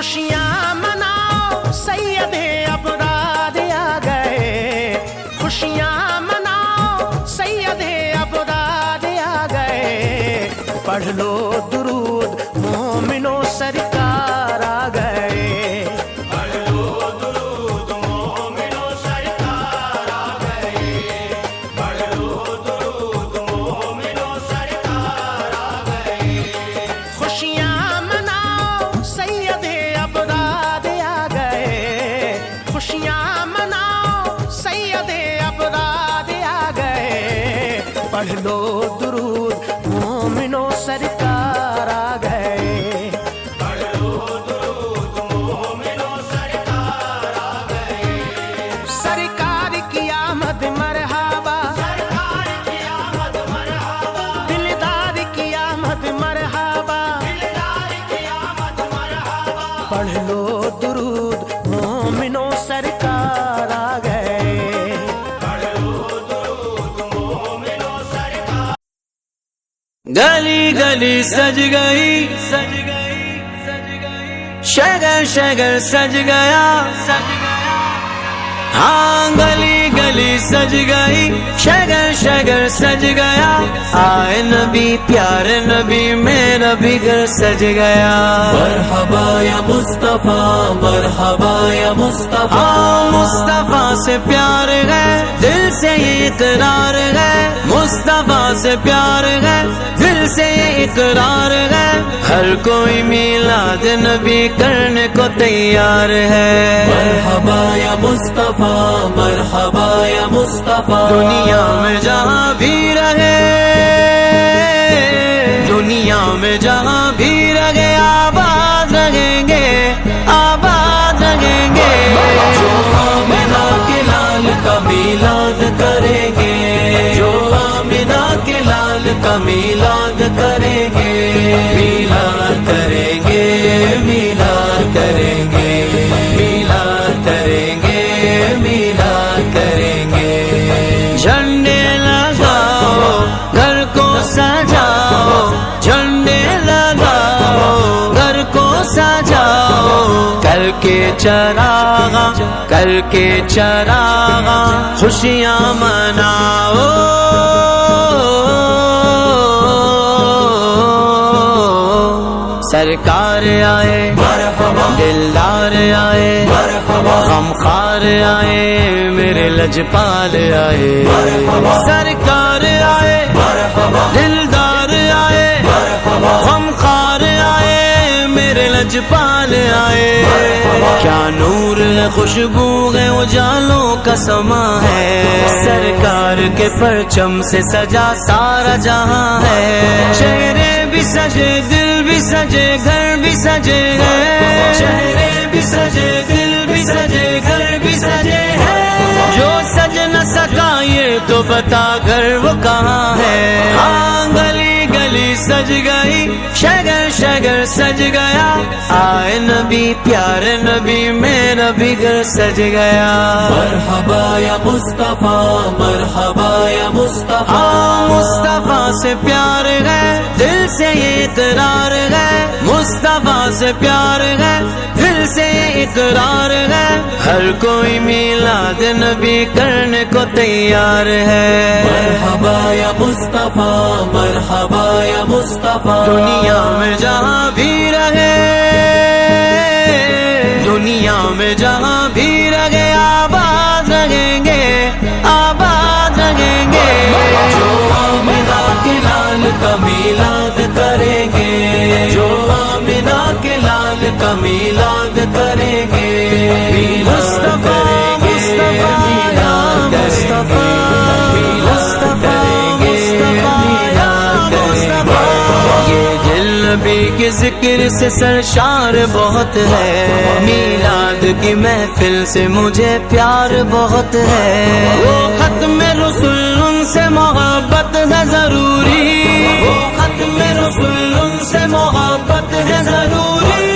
خوشیاں مناؤ سید ابرار آ گئے، خوشیاں مناؤ سید ابرار آ گئے، پڑھ لو درود مومنو سرکار آ گئے، پڑھ لو درود مومنو سرکار آ گئے، پڑھ لو درود مومنو سرکار آ گئے، خوشیاں مناؤ سید ابرار آ گئے، خوشیاں مناؤ سید ابرار آ گئے، پڑھ لو درود مومنو سرکار آ گئے، پڑھ لو درود مومنو سرکار آ گئے، سرکار کی آمد مرحبا، سرکار کی آمد مرحبا، دلدار کی آمد مرحبا، دلدار کی آمد مرحبا، پڑھ لو درود مومنو سرکار آ گئے، پڑھ لو درود مومنو سرکار۔ گلی گلی سج گئی، سج گئی، سج گئی، شگر شگر سج گیا، سج گیا، ہاں گلی گلی سج گئی، شگر شگر سج گیا، آئے نبی پیارے نبی میرا بھی گھر سج گیا، مرحبا یا مصطفیٰ، مرحبا یا مصطفیٰ، مصطفیٰ سے پیار ہے دل سے یہ اقرار ہے، مصطفیٰ سے پیار ہے دل سے یہ اقرار ہے، ہر کوئی میلاد نبی کرنے کو تیار ہے، مرحبا یا مصطفیٰ، مرحبا یا مصطفیٰ، دنیا میں جہاں بھی رہے، دنیا میں جہاں بھی رہے آباد رہیں گے، آباد رہیں گے، جو آمنہ کے لال کا میلاد کریں گے، جو آمنہ کے لال کا میلاد کریں گے، میلاد کریں گے، میلاد کریں گے، میلاد کریں گے، میلاد کریں گے، جھنڈے لگاؤ گھر کو سجاؤ، جھنڈے لگاؤ گھر کو سجاؤ، کر کے چراغاں، کر کے چراغاں خوشیاں مناؤ، سرکار آئے مرحبا، دلدار آئے مرحبا، غمخوار آئے میرے لجپال آئے مرحبا، سرکار آئے مرحبا، دلدار آئے مرحبا، غمخوار آئے میرے لجپال آئے، کیا نور ہے خوشبو ہے اجالوں کا سما ہے، سرکار کے پرچم سے سجا سارا جہاں ہے، چہرے بھی سجے دل بھی سجے گھر بھی سجے ہیں، چہرے بھی سجے دل بھی سجے گھر بھی سجے ہیں، جو سج نہ سکا یہ تو بتا گھر وہ کہاں ہے، ہاں گلی گلی سج گئی، شگر شگر سج گیا، آئے نبی پیارے نبی میرا بھی گھر سج گیا، مرحبا یا مصطفیٰ، مرحبا یا مصطفیٰ، مصطفیٰ سے پیار ہے دل سے یہ اقرار ہے، مصطفیٰ سے پیار ہے دل سے یہ اقرار ہے، ہر کوئی میلاد نبی کرنے کو تیار ہے، مرحبا یا مصطفیٰ، مرحبا یا مصطفیٰ، دنیا میں جہاں بھی رہے، دنیا میں جہاں بھی رہے آباد رہیں گے، آباد رہیں گے، جو آمنہ کے لال کا میلاد کریں گے، جو آمنہ کے لال کا میلاد کریں گے، مصطفیٰ مصطفیٰ یا مصطفیٰ، مصطفیٰ مصطفیٰ یا مصطفیٰ، یہ دل نبی کے ذکر سے سرشار بہت ہے، میلاد کی محفل سے مجھے پیار بہت ہے، وہ ختم رسول ان سے محبت ہے ضروری، وہ ختم رسول ان سے محبت ہے ضروری،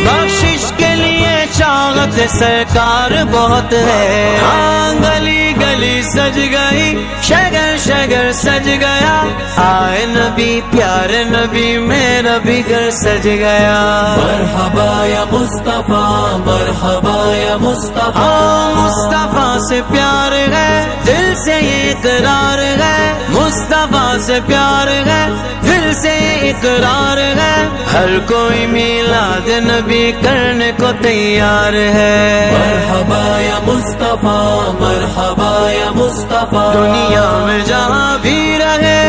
بخشش کے لیے چاہت میلاد سرکار بہت ہے. ہاں گلی گلی سج گئی، شگر شگر سج گیا، آئے نبی پیارے نبی میرا بھی گھر سج گیا. مرحبا یا مصطفیٰ، مرحبا یا مصطفیٰ. مصطفیٰ سے پیار ہے، دل سے یہ اقرار ہے. مصطفیٰ سے پیار ہے، دل سے یہ اقرار ہے. ہر کوئی میلاد نبی کرنے کو تیار ہے. مرحبا یا مصطفیٰ، مرحبا یا مصطفیٰ. دنیا میں جہاں بھی رہے،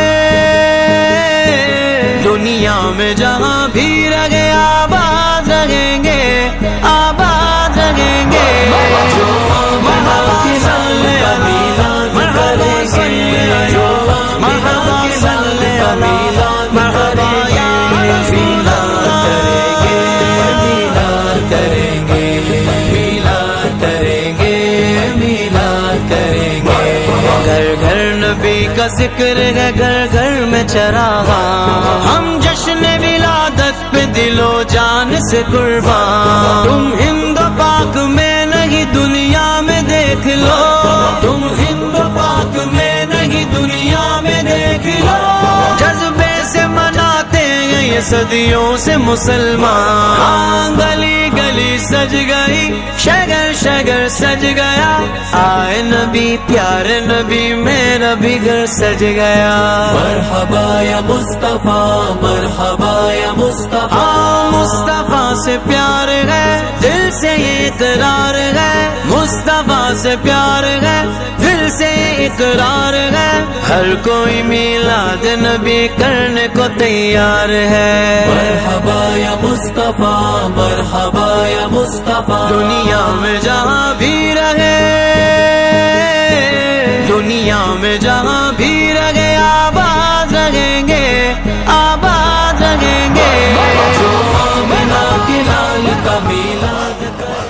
دنیا میں جہاں بھی رہے، آباد رہیں گے، آباد رہیں گے. کا ذکر ہے گھر گھر میں چراغا، ہم جشن ولادت پہ دل و جان سے قربان. تم ہند و پاک میں نہیں دنیا میں دیکھ لو، تم ہند و پاک میں نہیں دنیا میں دیکھ لو. جذبے سے مناتے ہیں یہ صدیوں سے مسلمان. گلی گلی سج گئی، شگر شگر سج گیا، آئے نبی پیارے نبی میرا بھی گھر سج گیا. مرحبا یا مصطفیٰ، مرحبا یا مصطفیٰ. مصطفیٰ سے پیار ہے، دل سے یہ اقرار ہے. مصطفیٰ سے پیار ہے، دل سے یہ اقرار ہے. ہر کوئی میلاد نبی کرنے کو تیار ہے. مرحبا یا مصطفیٰ، مرحبا یا مصطفیٰ. دنیا میں جہاں بھی رہے، دنیا میں جہاں بھی رہے، آباد رہیں گے، آباد رہیں گے. جو آمنہ کے لال کا میلاد کرے.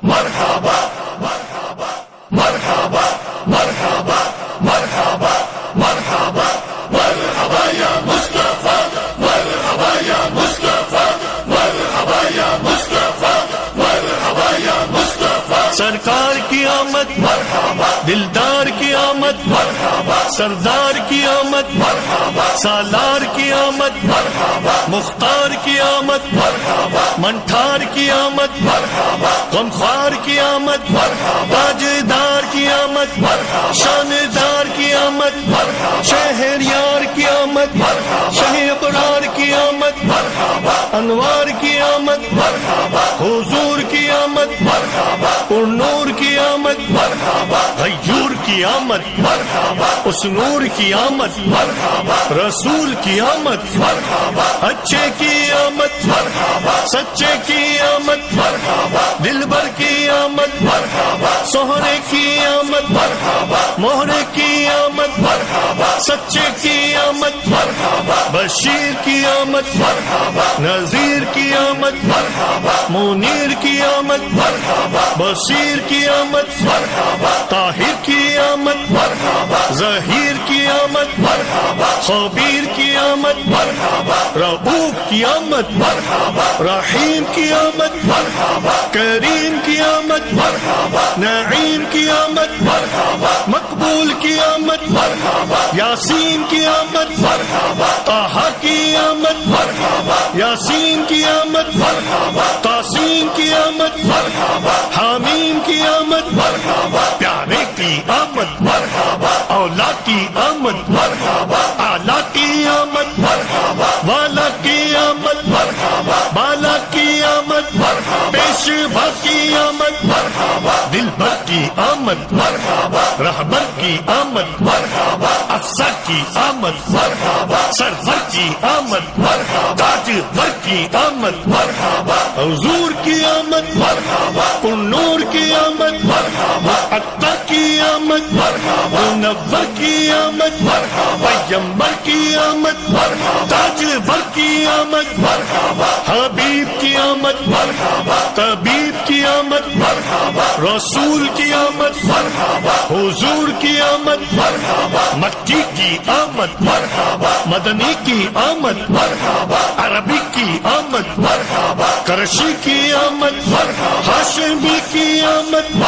مرحبا مرحبا مرحبا مرحبا مرحبا مرحبا مرحبا یا مصطفیٰ، مرحبا یا مصطفیٰ، مرحبا یا مصطفیٰ، مرحبا یا مصطفیٰ. سرکار کی آمد مرحبا، دلدار کی آمد مرحبا، سردار کی آمد مرحبا، سالار کی آمد مرحبا، مختار کی آمد مرحبا، منٹھار کی آمد مرحبا، غمخوار کی آمد مرحبا، تاجدار کی آمد مرحبا، شاندار کی آمد مرحبا، شہریار کی آمد مرحبا، شہ ابرار کی آمد مرحبا، انوار کی آمد مرحبا، حضور کی آمد مرحبا، پر نور کی آمد مرحبا، غیور کی آمد مرحبا، اس نور کی آمد مرحبا، رسول کی آمد مرحبا، اچھے کی آمد مرحبا، سچے کی آمد مرحبا، دلبر کی آمد مرحبا، سہرے کی آمد مرحبا، مہرے کی آمد مرحبا، سچے کی آمد مرحبا، بشیر کی آمد مرحبا، نذیر کی آمد مرحبا، منیر کی آمد مرحبا، بصیر کی آمد مرحبا، طاہر کی آمد مرحبا، ظہیر کی آمد مرحبا، خبیر کی آمد مرحبا، رؤوف کی آمد مرحبا، رحیم کی آمد مرحبا، کریم کی آمد مرحبا، نعیم کی آمد مرحبا، مقبول کی آمد مرحبا، یاسین کی آمد مرحبا، طہ کی آمد مرحبا، یاسین کی آمد مرحبا، تاسین کی آمد مرحبا، حامیم کی آمد مرحبا، پیارے کی آمد مرحبا، اولا کی آمد مرحبا، اعلیٰ کی آمد مرحبا، والا کی آمد مرحبا، بالا کی آمد مرحبا، پیشوا کی آمد مرحبا، دلبر کی آمد مرحبا، رہبر کی آمد مرحبا، افسر کی آمد مرحبا، سرور کی آمد مرحبا، تاجور کی آمد مرحبا، حضور کی آمد مرحبا، پر نور کی آمد مرحبا، عطا کی آمد مرحبا، منور کی آمد مرحبا، پیغمبر کی آمد مرحبا، تاجور کی آمد مرحبا، حبیب کی آمد مرحبا، طبیب کی آمد مرحبا، رسول کی آمد مرحبا، حضور کی آمد مرحبا، مکی کی آمد مرحبا، مدنی کی آمد مرحبا، عربی کی آمد مرحبا، کرشی کی آمد ہاشمی کی آمد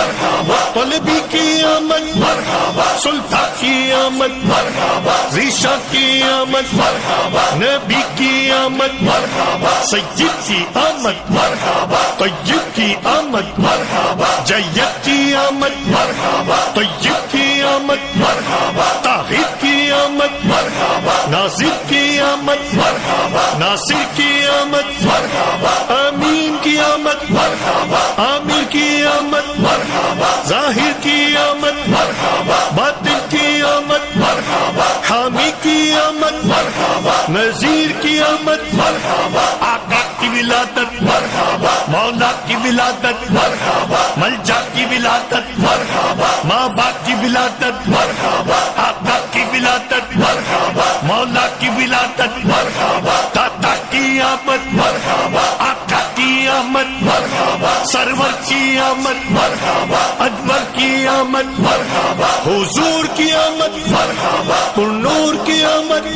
طلبی کی آمد سلطان کی آمد ریشہ کی آمد نبی کی آمد سید کی آمد طیب کی آمد جید کی آمد طیب کی آمد طاہر کی آمد ناصر کی آمد ناصر کی آمد امین کی آمد عامر کی آمد ظاہر کی آمد باطن کی آمد حامی کی آمد نذیر کی آمد آقا کی ولادت مولا کی ولادت ملجا کی ولادت ماں باپ کی ولادت آقا کی ولادت مولا کی ولادت دادا کی آمد آقا کی آمد سرور کی آمد انور کی آمد حضور کی آمد پرنور کی آمد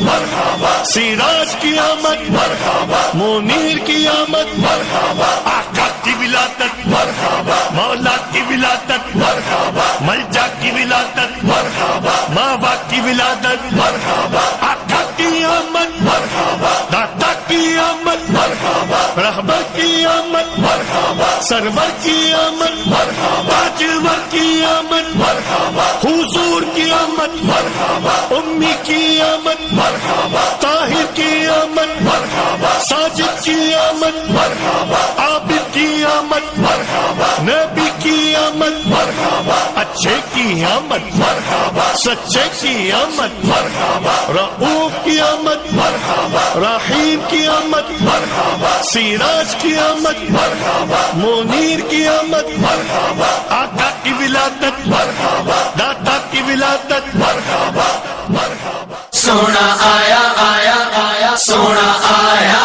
سراج کی آمد منیر کی آمد آقا کی ولادت مولا کی ولادت ملجا کی ولادت ماں باپ کی ولادت آقا کی آمد دادا کی آمد رہبر کی آمد سرور کی آمد تاجور کی آمد حضور کی آمد امی کی آمد طاہر کی آمد ساجد کی آمد عابد کی آمد نبی کی آمد اچھے کی آمد سچے کی آمد رؤوف کی آمد رحیم کی آمد سراج کی آمد منیر کی آمد آقا کی ولادت دادا کی ولادت سونا آیا آیا آیا سونا آیا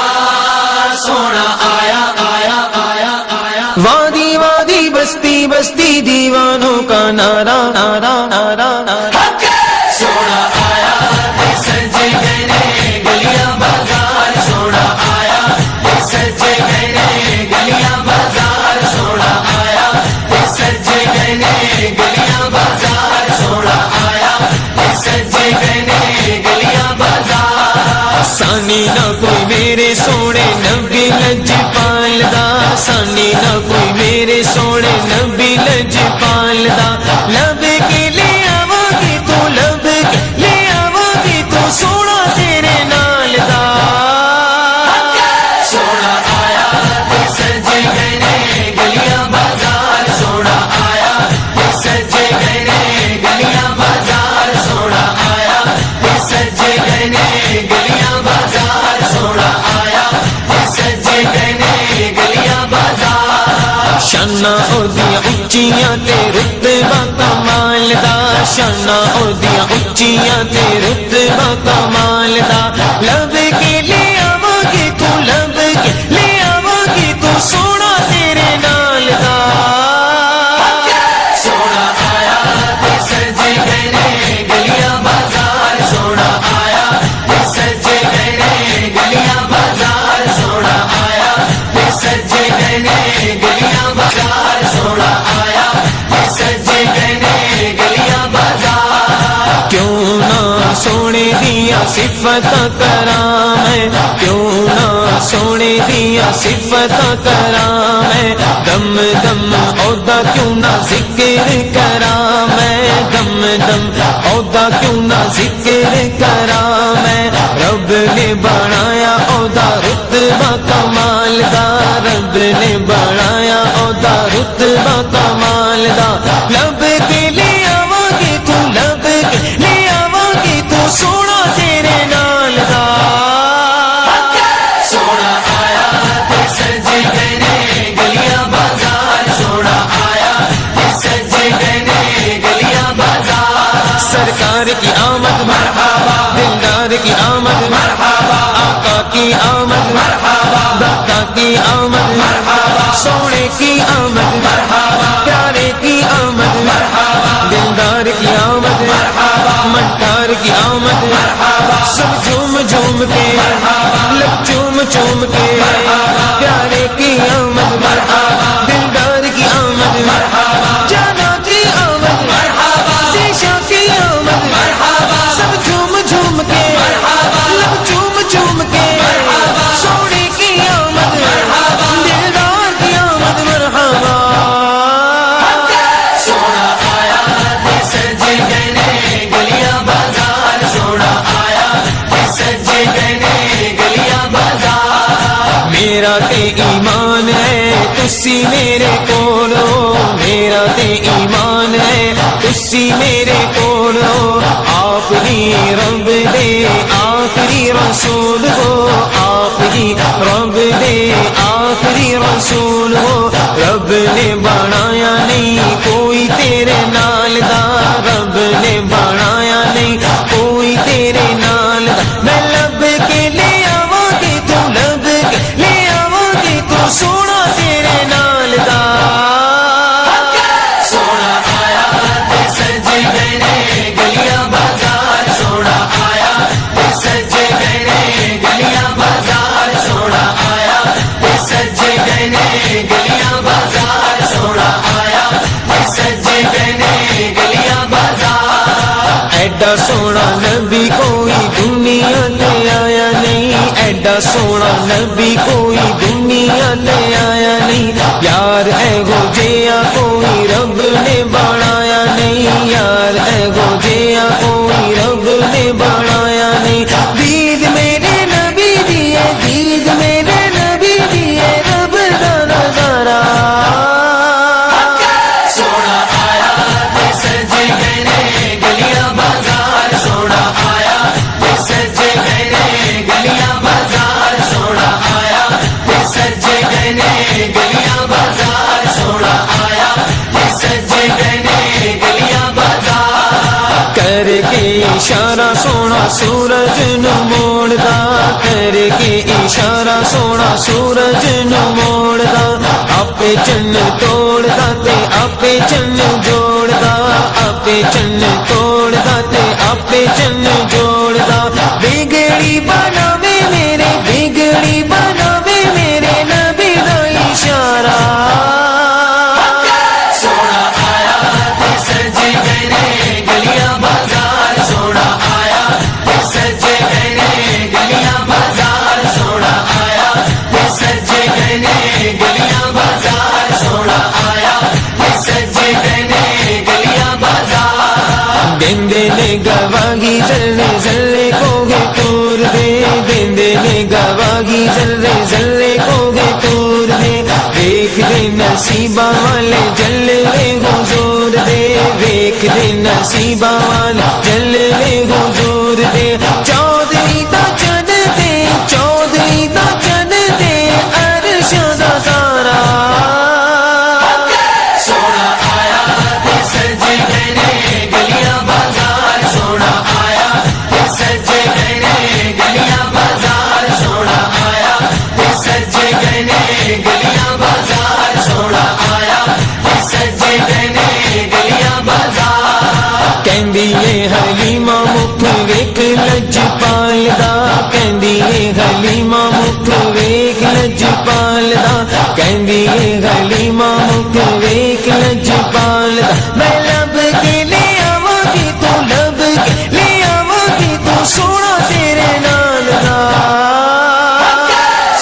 سونا آیا آیا آیا آیا وادی وادی بستی بستی دیوانوں کا نعرہ نعرہ نعرہ نعرہ سونا آیا سجے گئے گلیاں بازار سونا آیا سجے گئے گلیاں بازار سونا آیا سجے گئے گلیاں بازار سونا آیا سجے گئے گلیاں بازار سانی نہ کوئی میرے سونے نبی لجپال دا سانی نہ کوئی میرے سونے نبی لجپال دا لب کے لے آواں گی تو لب کے لے آواں گی تو سونا تیرے نال دا سونا آیا سجے گئے گلیاں بازار سونا آیا سجے گئے گلیاں بازار سونا آیا سجے گئے گلیاں بازار سونا آیا سجے گئے گلیاں بازار شاناں اودیاں اچیاں تے رتبہ کمال دا شاناں اودیاں اچیاں تے رتبہ کمال دا لب کے لے آواں گی تو لب کے لے آواں گی تو سونا تیرے نال دا سونا آیا سجے گئے گلیاں بازار سونا آیا سجے گئے گلیاں بازار سونا آیا سجے گئے گلیاں بازار سونا آیا سجے گئے گلیاں بازار کیوں نہ سونے دیا صفت کرام ہے کیوں نہ سونے دیا صفت کرام ہے دم دم عہدہ کیوں نہ ذکر کرام ہے دم دم عہدہ کیوں نہ ذکر کرام ہے رب نے بنایا عہدہ رتبہ کمال دا رب نے بنایا عہدہ رتبہ کمال دا لب کے لے آواں گی تو لب کے لے آواں گی تو سونا تیرے نال دا سونا آیا سجے گئے گلیاں بازار سونا آیا سجے گئے گلیاں بازار سرکار کی آمد مرحبا دلدار کی آمد مرحبا آقا کی آمد مرحبا داتا کی آمد مرحبا سونے کی آمد مرحبا پیارے کی آمد مرحبا دلدار کی آمد مرحبا مٹار کی آمد مرحبا سب جھوم جھوم کے لب چوم چوم کے پیارے کی آمد میرا تے ایمان ہے تسی میرے کولو میرا تے ایمان ہے تسی میرے کولو آپ ہی رب دے آخری رسول ہو آپ ہی رب دے آخری رسول ہو رب نے بنایا نہیں کوئی تیرے نال دا رب نے بنایا نہیں کوئی تیرے نال دا میں لب کے لے آواں گی تو لب کے لے آواں گی تو سونا تیرے نال دا سونا آیا تے سج گئے نے گلیاں بازار سونا آیا تے سج گئے نے گلیاں بازار سونا آیا تے سج گئے نے گلیاں بازار سونا آیا تے سج گئے نے گلیاں بازار ایڈا سونا نبی کوئی دنیا تے آیا نہیں ایڈا سونا نبی کوئی دنیا تے آیا نہیں یار اے گو جیا کوئی رب نے بنایا نہیں یار اے گو جیا کوئی رب نے بنایا نہیں دید میرے نبی دیے دید میرے نبی دیے رب دا نظارہ سونا آیا تے سج گئے نے گلیاں بازار سونا آیا تے سج گئے نے گلیاں بازار سونا آیا تے سج گئے نے گلیاں بازار سونا آیا تے سج گئے نے گلیاں بازار کر کے اشارہ سونا سورج نو موڑدا کر کے اشارہ سونا سورج نو موڑدا آپے چن توڑدا تے آپے چن جوڑدا آپے چن توڑدا تے آپے چن جوڑدا بگڑی بناوے میرے بگڑی بناوے میرے نبی دا اشارہ سونا آیا تے سج گئے نے گلیاں بازار سونا آیا تے سج گئے نے گلیاں بازار سونا آیا تے سج گئے نے گلیاں بازار سونا آیا تے سج گئے نے گلیاں بازار دیندے نے گواہی ذرے ذرے کو گے تور دے دیندے نے گواہی ذرے ذرے کو گے تور دے دیکھ دے نصیبہ والے جلوے حضور دے دیکھ دے نصیبہ والے جلوے حضور دے چودھری دا چن دے چودھری دا چن دے عرش دا سارا سونا آیا تے سج گئے نے گلیاں بازار سونا آیا تے سج گئے نے گلیاں بازار سونا آیا تے سج گئے نے گلیاں بازار سونا آیا تے سج گئے نے گلیاں بازار کہندی اے حلیمہ مکھ ویکھ لجپال دا کہندی اے حلیمہ مکھ ویکھ لجپال دا کہندی اے حلیمہ مکھ ویکھ لجپال دا میں لب کے لے آواں گی تو لب کے لے آواں گی تو سونا تیرے نال دا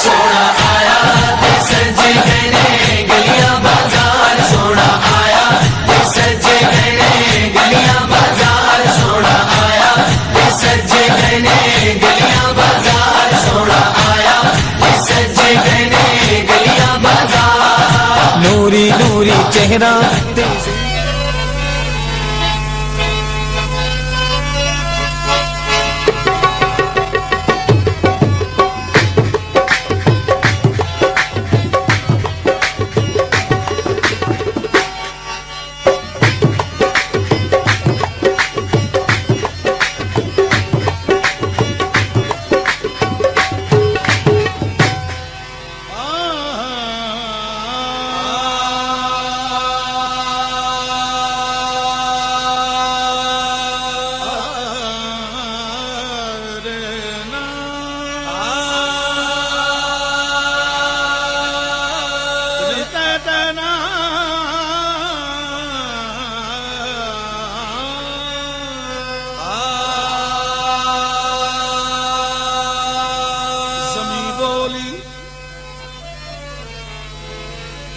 سونا آیا تے سج گئے نے گلیاں بازار سونا آیا تے سج گئے نے گلیاں بازار سونا آیا تے سج گئے نے گلیاں بازار سونا آیا تے سج گئے نے گلیاں بازار نوری نوری چہرہ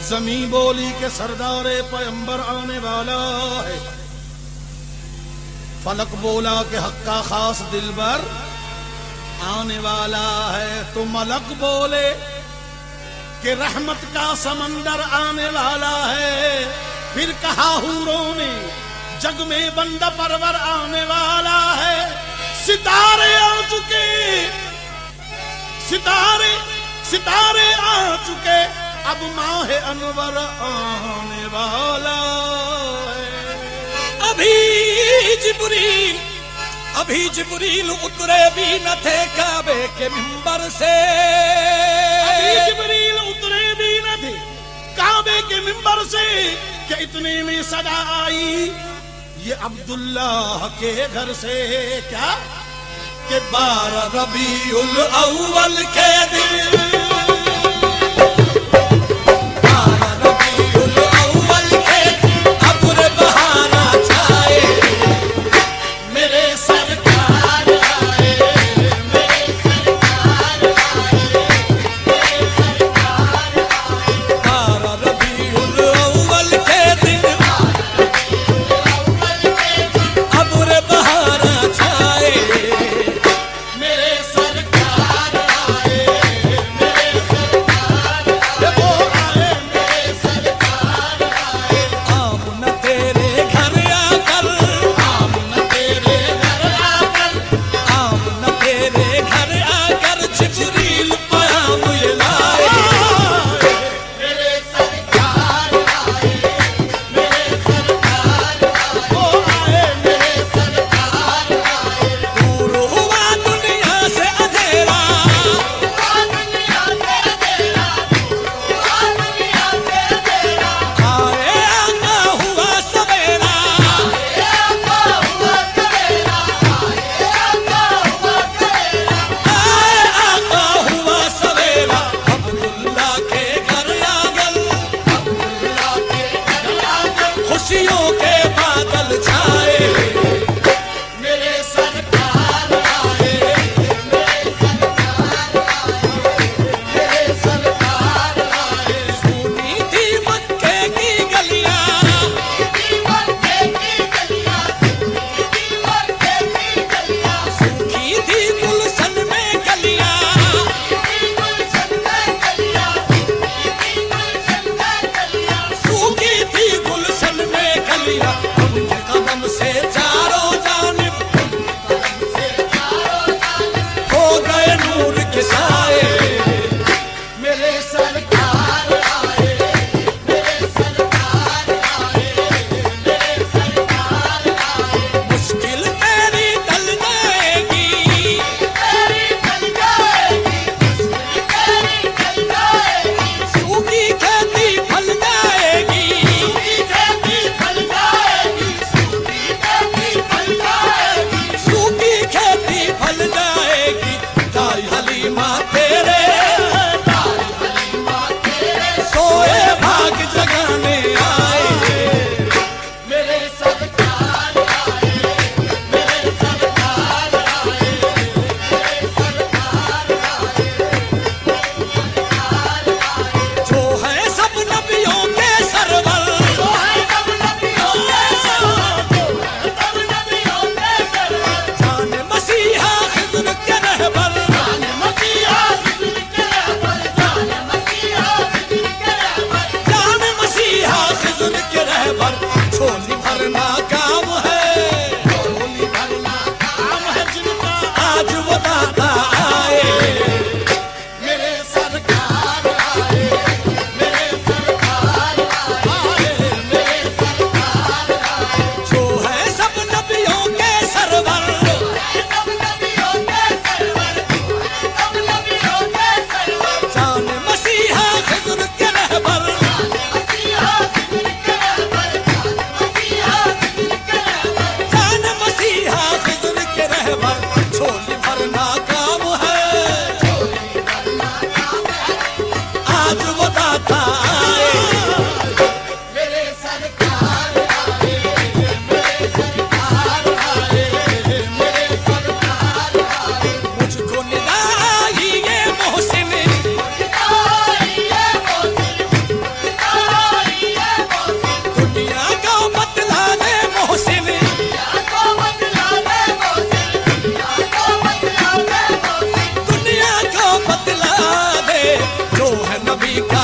زمین بولی کے سردار پیمبر آنے والا ہے، فلک بولا کہ حق کا خاص دلبر آنے والا ہے، تو ملک بولے کہ رحمت کا سمندر آنے والا ہے. پھر کہا حوروں نے جگ میں بندہ پرور آنے والا ہے. ستارے آ چکے ستارے آ چکے اب ماہ انور آنے والا ہے. ابھی جبریل اترے بھی نہ تھے کعبے کے منبر سے. جبریل اترے بھی نہ تھے کعبے کے منبر سے کہ اتنے میں صدا آئی یہ عبداللہ کے گھر سے. کیا کہ 12 ربیع الاول کے دن نبی کا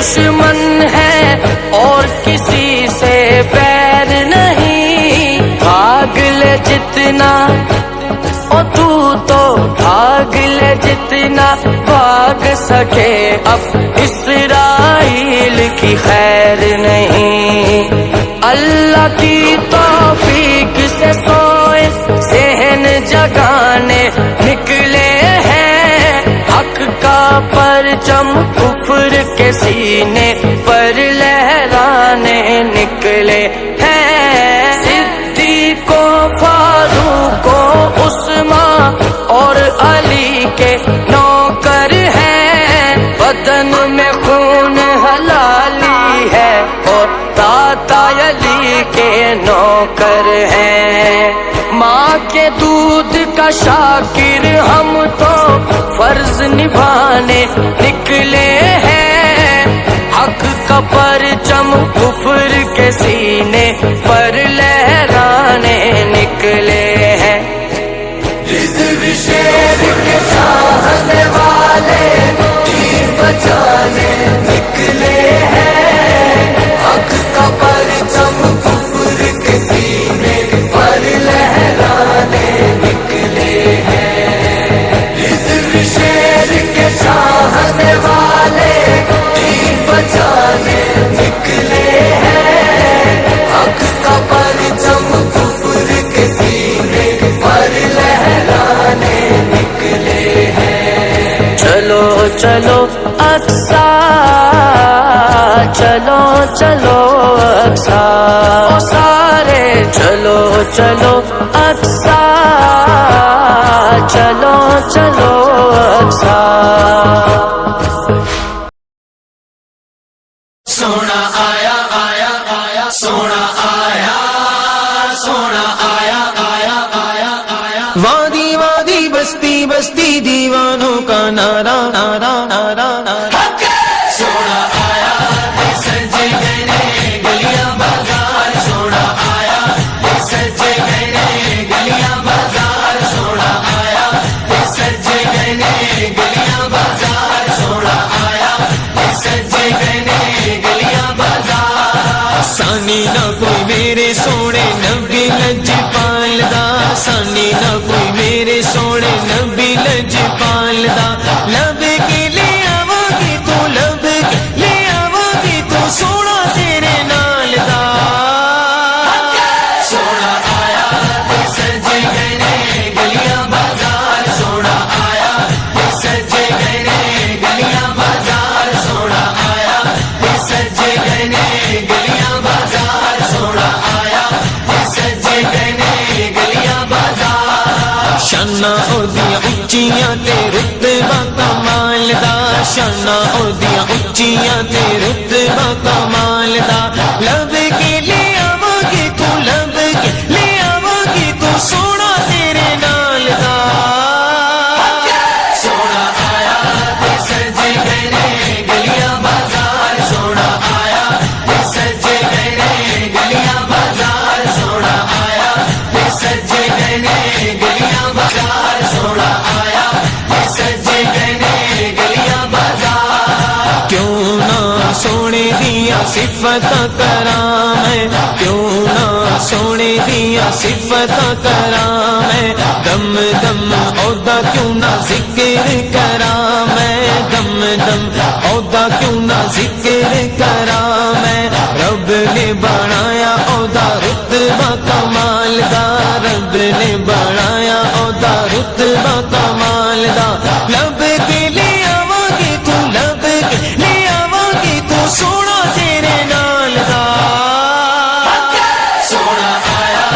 دشمن ہے اور کسی سے بیر نہیں، بھاگ لے جتنا او تو بھاگ لے جتنا بھاگ سکے، اب اسرائیل کی خیر نہیں۔ اللہ کی توفیق سے سوئے ذہن جگانے نکلے ہیں، حق کا پرچم کفر کے سینے پر لہرانے نکلے ہیں۔ صدیق و فاروق و عثمان اور علی کے نوکر ہیں، بدن میں خون حلالی ہے اور دادا علی کے نوکر ہیں۔ ماں کے دودھ کا شاکر ہم تو فرض نبھانے نکلے ہیں، حق کا پرچم کفر کے سینے پر لہرانے نکلے ہیں۔ حزب شیر کے چاہنے والے دین بچانے نکلے ہیں، حق کا پرچم کفر کے سینے پر لہرانے نکلے ہیں۔ حزب شیر کے چاہنے والے دین بچانے نکلے ہیں، حق کا پرچم کفر کے سینے پر لہرانے نکلے ہیں۔ چلو چلو اقصی، چلو چلو اقصی، او سارے چلو چلو اقصی، چلو چلو اقصی۔ سونا آیا آیا آیا، سونا آیا، سونا آیا آیا آیا آیا۔ وادی وادی بستی بستی دیوانوں کا نعرہ نعرہ نعرہ نعرہ، سونا آیا سجے گئے گلیاں بازار، سونا آیا سجے گئے گلیاں بازار، سونا آیا سجے گئے گلیاں بازار، سونا آیا سجے گئے گلیاں بازار۔ سانی نہ کوئی میرے سونے نبی لجپال دا، سانی نہ کوئی میرے سونے نبی لجپال دا، لب کے لے آواگی تو، لب کے لے آواگی تو، سونا تیرے نال دا۔ سونا آیا سجے گئے گلیاں بازار، سونا آیا سجے گئے گلیاں بازار، سونا آیا سجے گئے گلیاں بازار، سونا آیا سجے گئے گلیاں بازار۔ شاناں اودیاں اچیاں تے رتبہ کمال دا، شاناں اودیاں اچیاں تے رتبہ کمال دا، لب کے لے آواگی تو، لب کے لے آواگی تو، سونا تیرے نال دا۔ سونا آیا سجے گئے گلیاں بازار، سونا آیا سجے گئے گلیاں بازار، سونا آیا سجے گئے گلیاں بازار، سونا آیا سجے گئے گلیاں بازار۔ کیوں نہ سونے دیا صفت کرام ہے، کیوں نہ سونے دیا صفت کرام ہے، دم دم عہدہ کیوں نہ ذکر کرام ہے، دم دم عہدہ کیوں نہ ذکر کرام ہے۔ رب نے بنایا عہدہ رتبہ کمال دا، رب نے بنایا عہدہ رتبہ کمال دا، لب کے لے آواگی تو، لب کے لے آواگی تو، سونا تیرے نال دا۔ سونا آیا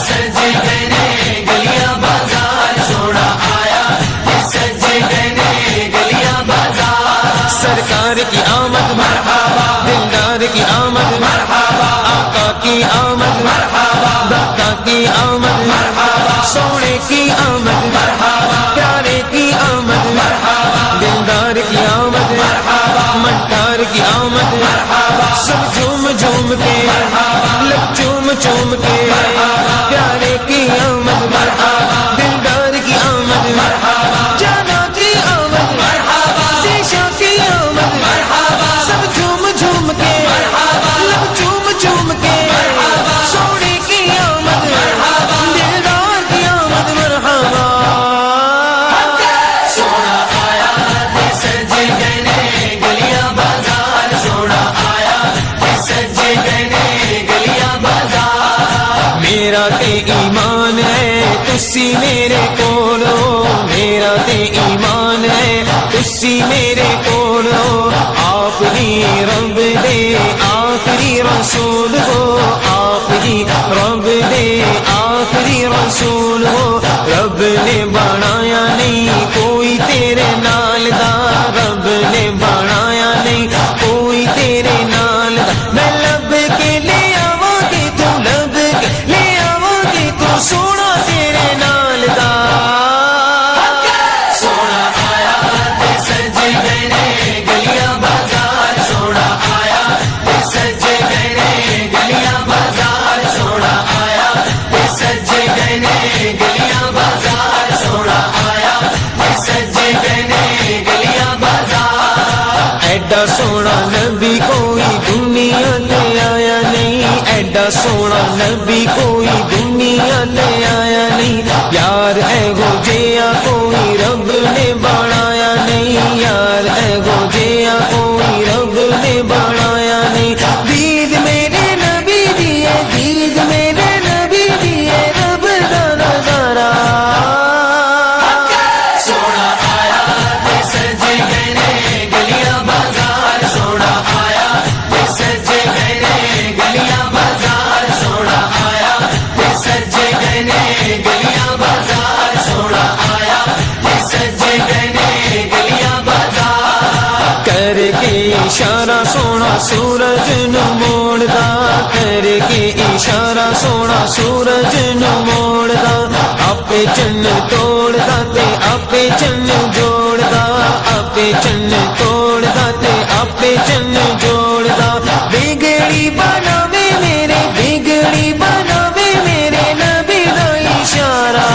سجے گئے گلیاں بازار، سونا آیا سجے گئے گلیاں بازار۔ سرکار کی آمد مرحبا، دلدار کی آمد مرحبا، آقا کی آمد مرحبا، داتا کی آمد مرحبا، سونے کی آمد مرحبا، پیارے کی آمد مرحبا، دلدار کی آمد مرحبا، مٹار کی آمد مرحبا، سب جھوم جھوم کے لب چوم چوم کے، پیارے کی آمد مرحبا، دلدار کی آمد مرحبا، جانا کی آمد مرحبا، شیشہ کی آمد مرحبا، سب میرا تے ایمان ہے تسی میرے کولو میرا تے ایمان ہے تسی میرے کولو آپ ہی رب دے آخری رسول ہو آپ ہی رب دے آخری رسول ہو رب نے بنایا نہیں کوئی تیرے نال دا رب نے بنایا نہیں کوئی تیرے نال دا میں لب کے لے آواں گی تو لب کے لے آواں گی تو سونا تیرے نال دا سونا آیا تے سج گئے نے گلیاں بازار سونا آیا تے سج گئے نے گلیاں بازار سونا آیا تے سج گئے نے گلیاں بازار سونا آیا تے سج گئے نے گلیاں بازار ایڈا سونا نبی کوئی دنیا تے آیا نہیں ایڈا سونا نبی کوئی دنیا تے آیا نہیں یار اے گو جیا کوئی رب نے بنایا نہیں یار اے گو جیا کوئی رب نے بنایا نہیں دید میرے نبی دیے دید میرے نبی دیے رب دا نظارہ سونا آیا تے سج گئے نے گلیاں بازار سونا آیا تے سج گئے نے گلیاں بازار سونا آیا تے سج گئے نے گلیاں بازار سونا آیا تے سج گئے نے گلیاں بازار کر کے اشارہ سونا سورج نو موڑدا کر کے اشارہ سونا سورج نو موڑدا آپے چن توڑدا تے آپے چن جوڑدا آپے چن توڑدا تے آپے چن جوڑدا بگڑی بناوے میرے بگڑی بناوے میرے نبی دا اشارہ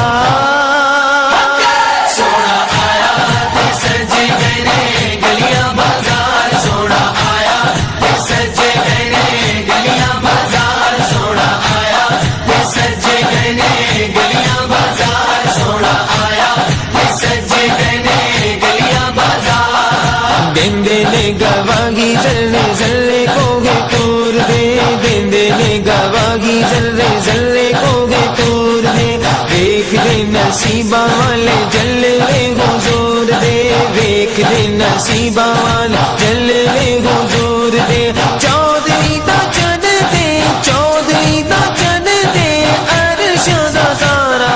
سونا آیا تے سج گئے نے گلیاں بازار سونا آیا تے سج گئے نے گلیاں بازار سونا آیا تے سج گئے نے گلیاں بازار سونا آیا تے سج گئے نے گلیاں بازار دیندے نے گواہی زلے زلے کو گے تور دے دیندے نے گواہی زلے زلے کو گے تور دے دیکھ دے نصیبہ والے جلوے حضور دے دیکھ دے نصیبہ والے جلوے حضور دے چودھری دا چن دے چودھری دا چن دے عرش دا تارا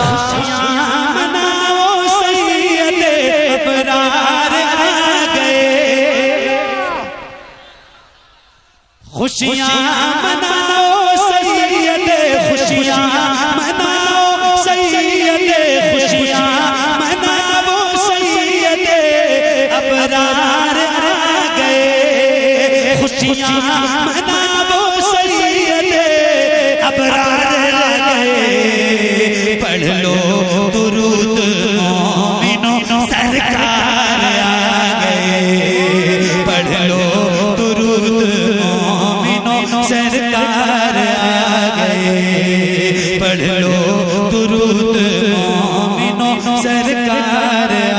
مناؤ سید ابرار آ گئے خوشیاں مناؤ سید خوشیاں مناؤ سید خوشیاں مناؤ سید ابرار آ گئے خوشیاں مناؤ سید ابرار آ گئے پڑھ لو درود مومنو سرکار آ گئے پڑھ لو درود مومنو سرکار آ گئے پڑھ لو درود مومنو سرکار آ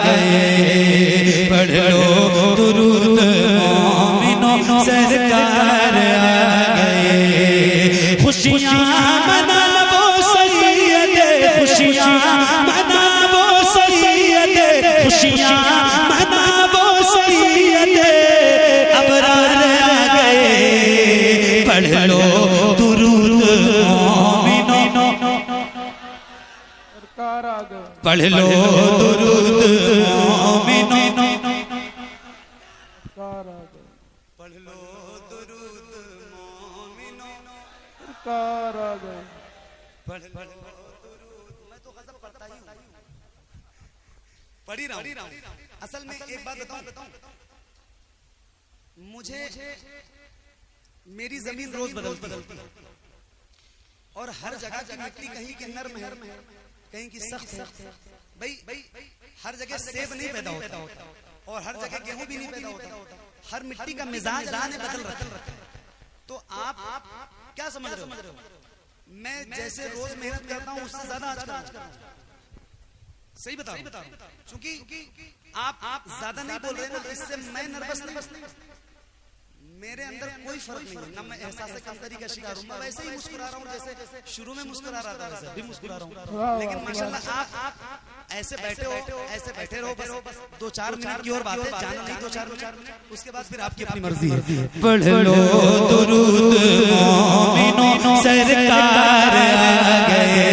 گئے پڑھ لو درود مومنو سرکار آ گئے خوشیاں مناؤ سید خوشیاں مناؤ سید خوشیاں مناؤ سید ابرار آ گئے پڑھ لو درود مومنو پڑھ لو درود مومنو پڑھ لو درود مومنو پڑھ لو درود میں تو غضب پڑھتا ہی ہوں پڑھ ہی رہا ہوں اصل میں ایک بات بتاؤں مجھے میری زمین روز بدلتی اور ہر جگہ کی مٹی کہیں کی نرم ہے کہیں کی سخت ہے بھائی ہر جگہ سیب نہیں پیدا ہوتا اور ہر جگہ گیہوں بھی نہیں پیدا ہوتا ہر مٹی کا مزاج بدل رہتا ہے تو آپ کیا سمجھ رہے ہو میں جیسے روز محنت کرتا ہوں اس سے زیادہ آج کرتا ہوں صحیح بتا رہا ہوں چونکہ آپ زیادہ نہیں بول رہے نا اس سے میں نروس نہیں میرے اندر کوئی فرق نہیں ہے، نہ میں احساس کمتری کا شکار ہوں، میں ویسے ہی مسکرا رہا ہوں جیسے شروع میں مسکرا رہا تھا، ویسے بھی مسکرا رہا ہوں. لیکن ماشاءاللہ آپ ایسے بیٹھے رہو، بس 2-4 منٹ کی اور بات ہے، جانا نہیں 2-4 منٹ، اس کے بعد پھر آپ کی اپنی مرضی ہے. پڑھ لو درود مومنوں سرکار آ گئے.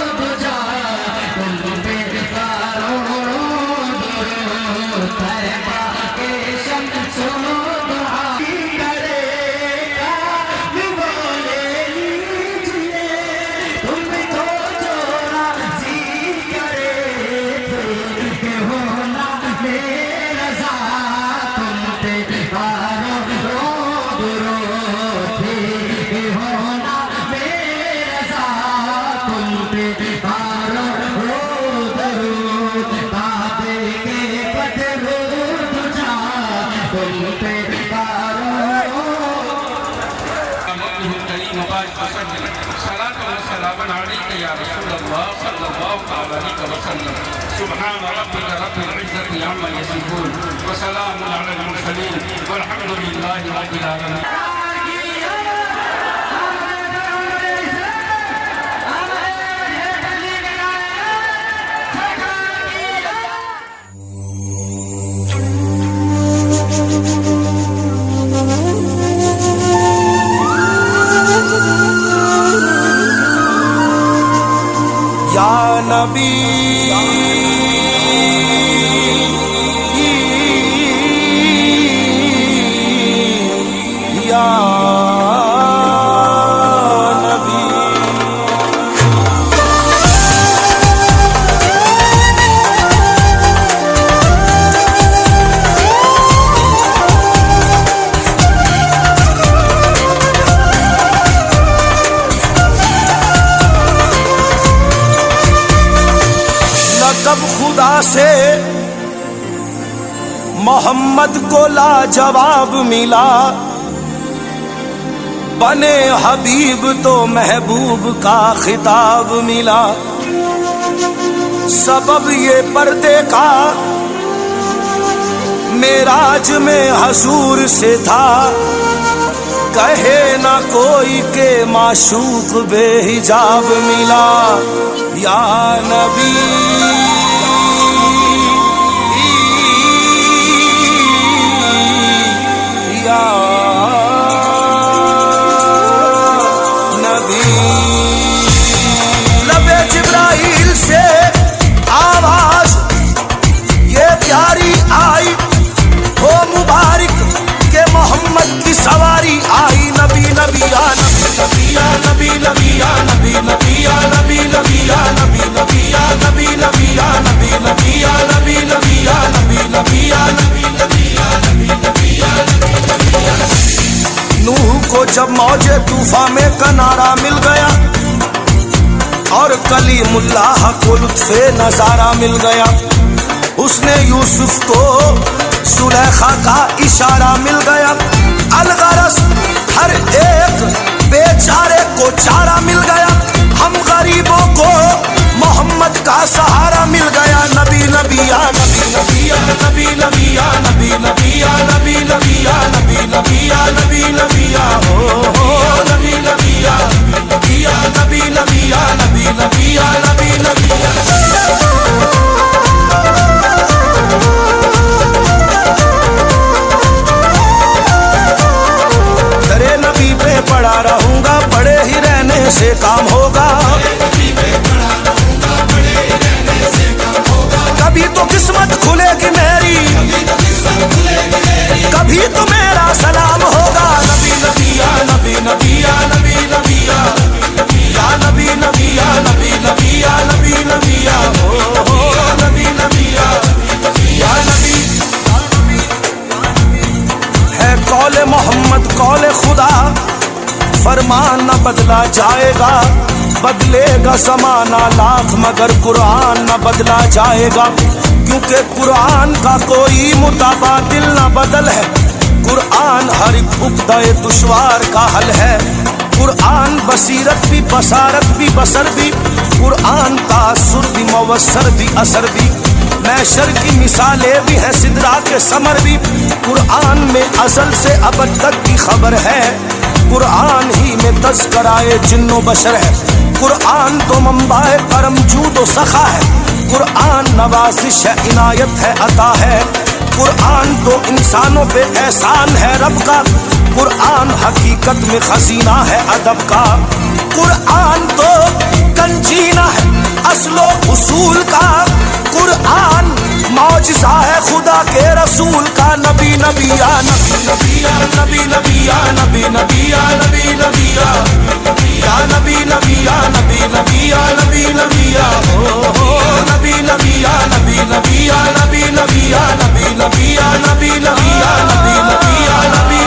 سبحان ربك رب العزة عما يصفون وسلام على المرسلين والحمد لله رب العالمين. یا نبی یا نبی. لقب خدا سے محمد کو لاجواب ملا، بنے حبیب تو محبوب کا خطاب ملا. سبب یہ پردے کا معراج میں حضور سے تھا، کہے نہ کوئی کہ معشوق بے حجاب ملا. یا نبی یا نبی. لب جبرائیل سے آواز یہ پیاری آئی، ہو مبارک کہ محمد کی سواری آئی. نبی نبی یا نبی یا نبی نبی یا نبی نبی یا نبی نبی یا نبی نبی یا نبی نبی یا نبی نبی یا نبی نبی یا نبی نبی یا نبی نبی یا نبی نبی یا نبی. نوح کو جب موج طوفان میں کنارہ مل گیا اور کلیم اللہ کو لطف نظارہ مل گیا، اس نے یوسف کو زلیخا کا اشارہ مل گیا. الغرض ہر ایک بیچارے کو چارہ مل گیا، ہم غریبوں کو محمد کا سہارا مل گیا. نبی نبی یا نبی نبی یا نبی نبی یا نبی نبی یا نبی نبی یا نبی نبی یا نبی نبی یا نبی نبی یا نبی یا نبی نبی یا نبی نبی یا نبی نبی یا. تیرے نبی پہ پڑا رہوں گا، پڑے ہی رہنے سے کام ہوگا. کبھی تو قسمت کھلے گی میری، کبھی تو میرا سلام ہوگا. نبی نبی یا نبی نبی یا نبی نبی یا نبی نبی یا نبی نبی یا نبی نبی یا نبی نبی یا نبی. ہے قول محمد قول خدا، فرمان نہ بدلا جائے گا. بدلے گا زمانہ لاکھ مگر قرآن نہ بدلا جائے گا، کیونکہ قرآن کا کوئی متبادل نہ بدل ہے. قرآن ہر ایک عقدہ دشوار کا حل ہے. قرآن بصیرت بھی، بصارت بھی، بصر بھی. قرآن تاثر بھی، موثر بھی، اثر بھی. محشر کی مثالیں بھی ہیں، سدرا کے ثمر بھی قرآن میں ازل سے ابد تک کی خبر ہے، قرآن ہی میں تذکرائے جن و بشر ہے، قرآن تو منبع کرم جود و سخا ہے، قرآن نوازش ہے عنایت ہے عطا ہے، قرآن تو انسانوں پہ احسان ہے رب کا، قرآن حقیقت میں خزینہ ہے ادب کا، قرآن تو کنجینہ ہے اصل و اصول کا، قرآن معجزہ ہے خدا کے رسول کا، نبی نبی یا نبی نبی یا نبی نبی یا نبی نبی یا نبی نبی یا نبی نبی یا نبی نبی یا نبی نبی یا نبی نبی یا نبی نبی یا نبی نبی یا نبی نبی یا نبی نبی یا نبی نبی یا نبی